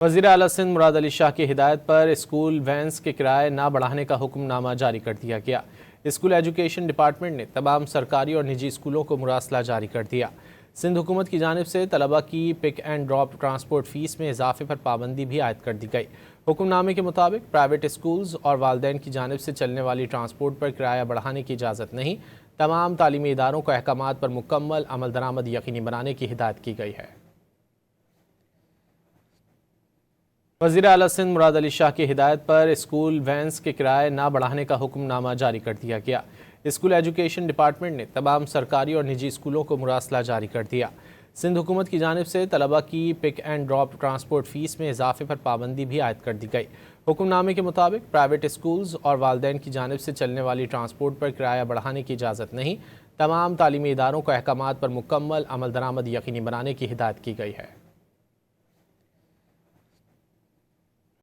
वज़ीर आला सिंध मुराद अली शाह की हिदायत पर स्कूल वैन्स के किराए ना बढ़ाने का हुक्मनामा जारी कर दिया गया। स्कूल एजुकेशन डिपार्टमेंट ने तमाम सरकारी और निजी स्कूलों को मुरासला जारी कर दिया। सिंध हुकूमत की जानिब से तलबा की pick and drop transport fees में इजाफे पर पाबंदी भी आयद कर दी गई। हुक्मनामे के मुताबिक प्राइवेट स्कूल्स और वालदैन की जानिब से चलने वाली ट्रांसपोर्ट पर किराया बढ़ाने की इजाज़त नहीं। तमाम तालीमी इदारों को अहकामात पर मुकम्मल अमल दरामद यकीनी बनाने की हिदायत की गई है। वज़ीर आला सिंध मुराद अली शाह की हिदायत पर स्कूल वैन्स के किराए ना बढ़ाने का हुक्मनामा जारी कर दिया गया। स्कूल एजुकेशन डिपार्टमेंट ने तमाम सरकारी और निजी स्कूलों को मुरासला जारी कर दिया। सिंध हुकूमत की जानिब से तलबा की pick and drop transport fees में इजाफे पर पाबंदी भी आयद कर दी गई। हुक्मनामे के मुताबिक प्राइवेट स्कूल्स और वालदैन की जानिब से चलने वाली ट्रांसपोर्ट पर किराया बढ़ाने की इजाज़त नहीं। तमाम तालीमी इदारों को अहकामात पर मुकम्मल अमल दरामद यकीनी बनाने की हिदायत की गई है।